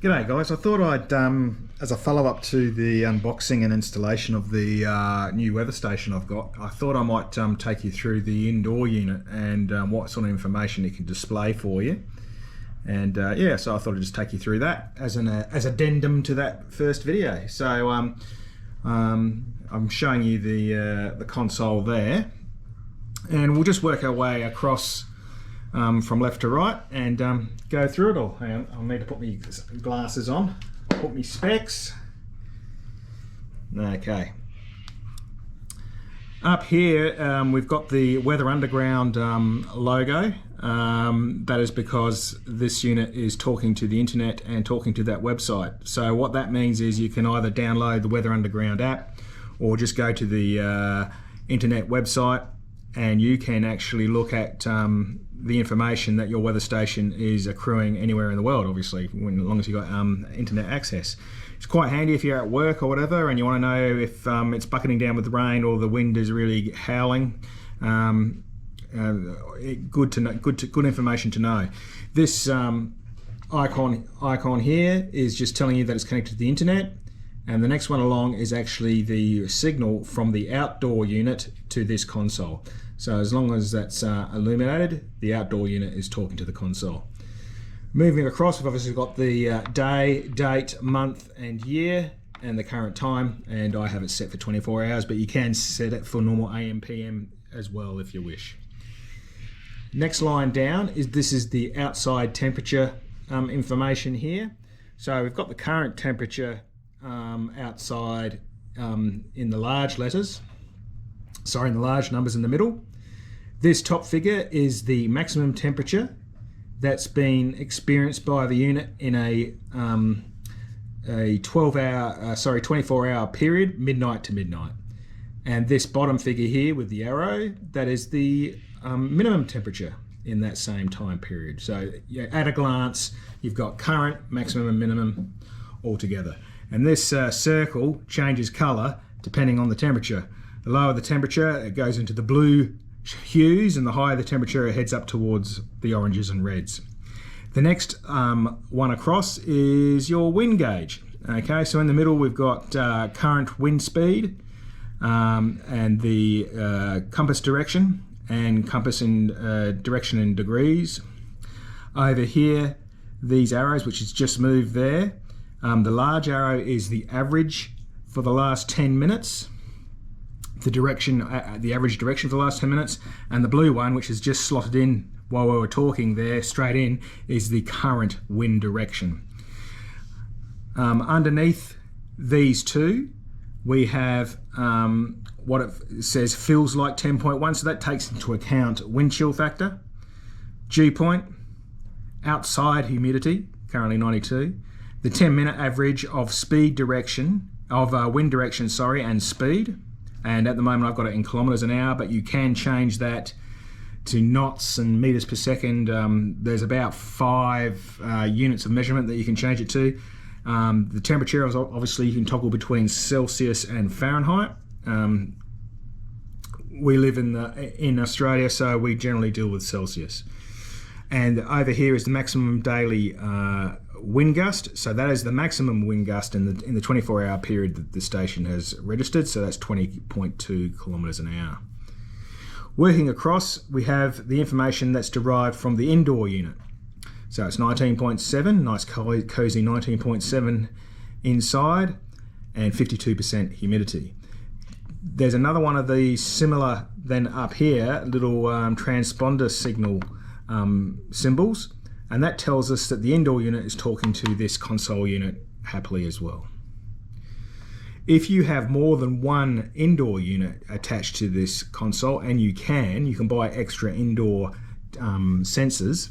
G'day guys, I thought I'd, as a follow-up to the unboxing and installation of the new weather station I've got, I thought I might take you through the indoor unit and what sort of information it can display for you. And yeah, so I thought I'd just take you through that as an addendum to that first video. So I'm showing you the console there, and we'll just work our way across from left to right and go through it all. Hang on, I'll need to put my glasses on, put my specs. Okay. Up here we've got the Weather Underground logo. That is because this unit is talking to the internet and talking to that website. So what that means is you can either download the Weather Underground app or just go to the internet website, and you can actually look at the information that your weather station is accruing anywhere in the world, obviously, as long as you've got internet access. It's quite handy if you're at work or whatever and you want to know if it's bucketing down with rain or the wind is really howling. Good information to know. This icon here is just telling you that it's connected to the internet, and the next one along is actually the signal from the outdoor unit to this console. So as long as that's illuminated, the outdoor unit is talking to the console. Moving across, we've obviously got the day, date, month and year, and the current time, and I have it set for 24 hours, but you can set it for normal AM, PM as well if you wish. Next line down is the outside temperature information here. So we've got the current temperature outside in the large letters. Sorry, in the large numbers in the middle. This top figure is the maximum temperature that's been experienced by the unit in a 24-hour period, midnight to midnight. And this bottom figure here with the arrow, that is the minimum temperature in that same time period. So yeah, at a glance, you've got current, maximum and minimum all together. And this circle changes color depending on the temperature. The lower the temperature, it goes into the blue hues, and the higher the temperature, it heads up towards the oranges and reds. The next one across is your wind gauge. Okay, so in the middle we've got current wind speed and the compass direction, and compass in direction in degrees. Over here, these arrows, which is just moved there, the large arrow is the average for the last 10 minutes. The average direction for the last 10 minutes, and the blue one, which is just slotted in while we were talking there, straight in, is the current wind direction. Underneath these two, we have what it says feels like 10.1, so that takes into account wind chill factor, dew point, outside humidity, currently 92, the 10-minute average of wind direction, and speed. And at the moment I've got it in kilometers an hour, but you can change that to knots and meters per second. There's about 5 units of measurement that you can change it to. The temperature, obviously you can toggle between Celsius and Fahrenheit. We live in Australia, so we generally deal with Celsius. And over here is the maximum daily wind gust. So that is the maximum wind gust in the 24-hour period that the station has registered. So that's 20.2 kilometers an hour. Working across, we have the information that's derived from the indoor unit. So it's 19.7, nice cozy 19.7 inside, and 52% humidity. There's another one of these similar then up here, little transponder signal symbols, and that tells us that the indoor unit is talking to this console unit happily as well. If you have more than one indoor unit attached to this console, and you can buy extra indoor sensors,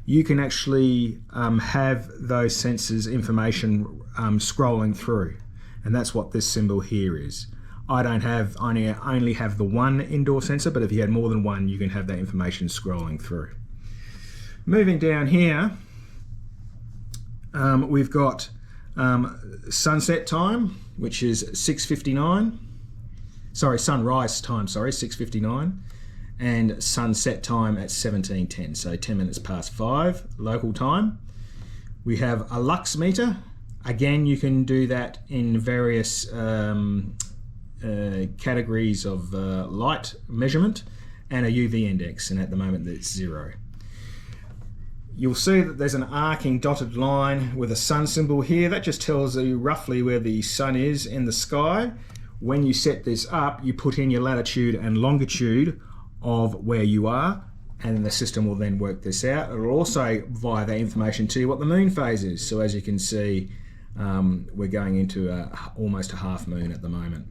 you can actually have those sensors information scrolling through, and that's what this symbol here is. I only have the one indoor sensor, but if you had more than one, you can have that information scrolling through. Moving down here, we've got sunset time, which is 6:59. Sorry, sunrise time, 6:59. And sunset time at 17:10, so 10 minutes past 5 local time. We have a lux meter. Again, you can do that in various categories of light measurement, and a UV index, and at the moment it's 0. You'll see that there's an arcing dotted line with a sun symbol here. That just tells you roughly where the sun is in the sky. When you set this up, you put in your latitude and longitude of where you are, and the system will then work this out. It'll also, via that information, tell you what the moon phase is. So as you can see, we're going into almost a half moon at the moment.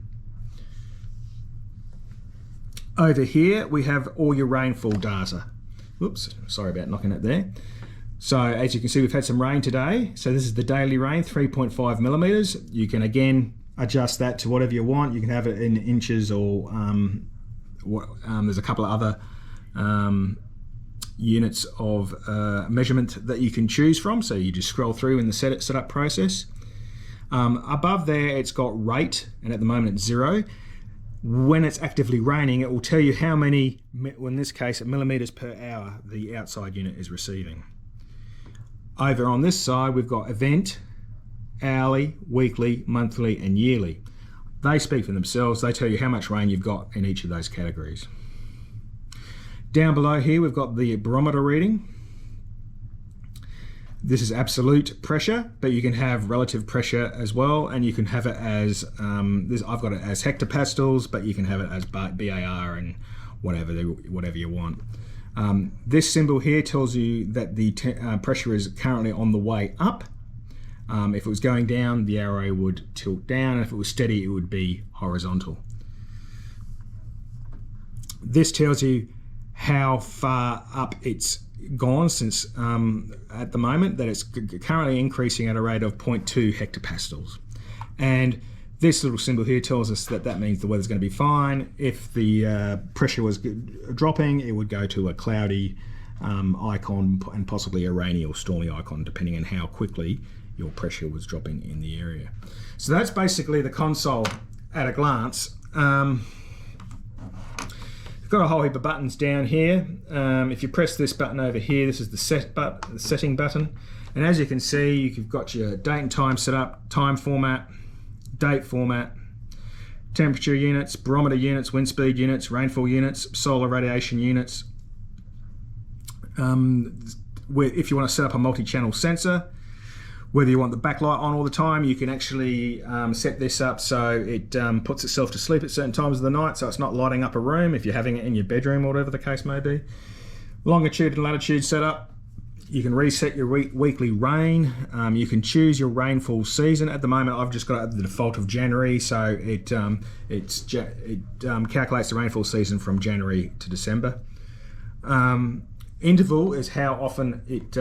Over here, we have all your rainfall data. Oops, sorry about knocking it there. So as you can see, we've had some rain today. So this is the daily rain, 3.5 millimeters. You can again adjust that to whatever you want. You can have it in inches, or there's a couple of other units of measurement that you can choose from. So you just scroll through in the setup process. Above there, it's got rate, and at the moment it's 0. When it's actively raining, it will tell you how many, in this case, millimeters per hour the outside unit is receiving. Over on this side, we've got event, hourly, weekly, monthly, and yearly. They speak for themselves. They tell you how much rain you've got in each of those categories. Down below here, we've got the barometer reading. This is absolute pressure, but you can have relative pressure as well, and you can have it as, I've got it as hectopascals, but you can have it as BAR and whatever you want. This symbol here tells you that the pressure is currently on the way up. If it was going down, the arrow would tilt down, and if it was steady, it would be horizontal. This tells you how far up it's gone since at the moment, that it's currently increasing at a rate of 0.2 hectopascals. And this little symbol here tells us that that means the weather's going to be fine. If the pressure was dropping, it would go to a cloudy icon and possibly a rainy or stormy icon, depending on how quickly your pressure was dropping in the area. So that's basically the console at a glance. Got a whole heap of buttons down here. If you press this button over here, this is the setting button, and as you can see, you've got your date and time set up, time format, date format, temperature units, barometer units, wind speed units, rainfall units, solar radiation units. If you want to set up a multi-channel sensor, whether you want the backlight on all the time, you can actually set this up so it puts itself to sleep at certain times of the night, so it's not lighting up a room if you're having it in your bedroom or whatever the case may be. Longitude and latitude setup. You can reset your weekly rain. You can choose your rainfall season. At the moment, I've just got the default of January, so it calculates the rainfall season from January to December. Interval is how often it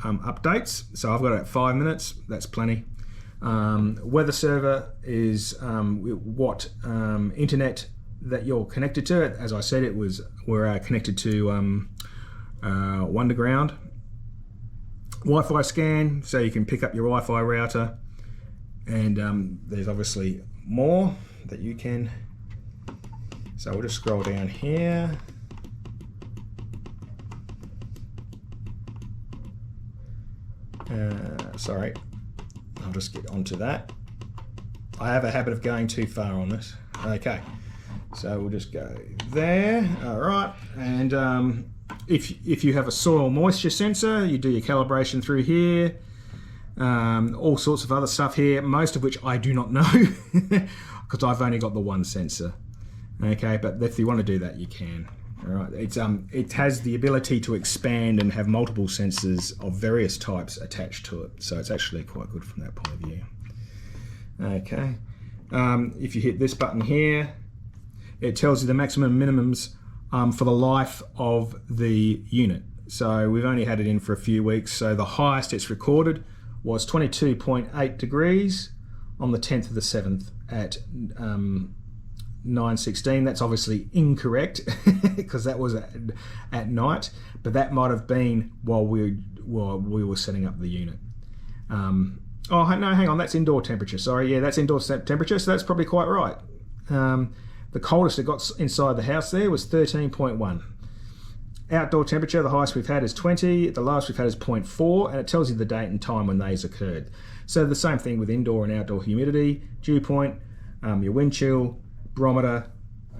updates, so I've got it at 5 minutes. That's plenty. Weather server is what internet that you're connected to. As I said, we're connected to Wonderground. Wi-Fi scan, so you can pick up your Wi-Fi router, and there's obviously more that you can. So we'll just scroll down here. Sorry, I'll just get onto that. I have a habit of going too far on this. Okay, so we'll just go there. All right, and if you have a soil moisture sensor, you do your calibration through here. All sorts of other stuff here, most of which I do not know because I've only got the one sensor. Okay, but if you want to do that, you can. All right, it has the ability to expand and have multiple sensors of various types attached to it, so it's actually quite good from that point of view. Okay, if you hit this button here, it tells you the maximum minimums for the life of the unit. So we've only had it in for a few weeks, so the highest it's recorded was 22.8 degrees on the 10th of the 7th at 9:16. That's obviously incorrect because that was at night, but that might have been while we were setting up the unit. Oh no, hang on, that's indoor temperature. Sorry, yeah, that's indoor temperature, so that's probably quite right. The coldest it got inside the house there was 13.1. Outdoor temperature, the highest we've had is 20, the lowest we've had is 0.4, and it tells you the date and time when these occurred. So the same thing with indoor and outdoor humidity, dew point, your wind chill, barometer,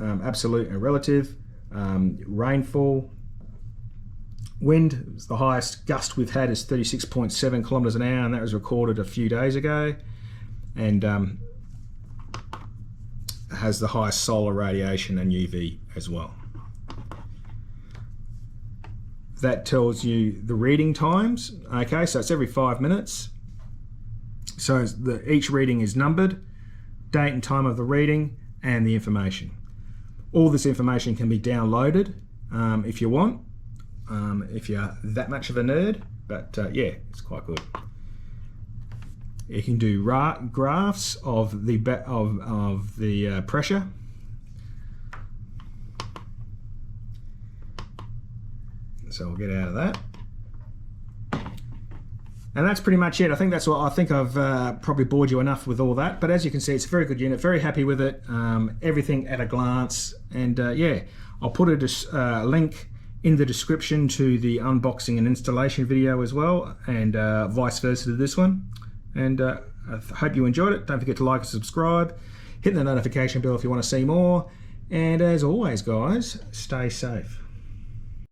absolute and relative, rainfall, wind, the highest gust we've had is 36.7 kilometers an hour, and that was recorded a few days ago, and has the highest solar radiation and UV as well. That tells you the reading times. Okay, so it's every 5 minutes. So each reading is numbered, date and time of the reading, and the information. All this information can be downloaded if you want, if you're that much of a nerd, but yeah, it's quite good. You can do graphs of the pressure. So we'll get out of that. And that's pretty much it. I think that's what I think I've probably bored you enough with all that. But as you can see, it's a very good unit. Very happy with it. Everything at a glance. And yeah, I'll put a link in the description to the unboxing and installation video as well, and vice versa to this one. And I hope you enjoyed it. Don't forget to like and subscribe. Hit the notification bell if you want to see more. And as always, guys, stay safe.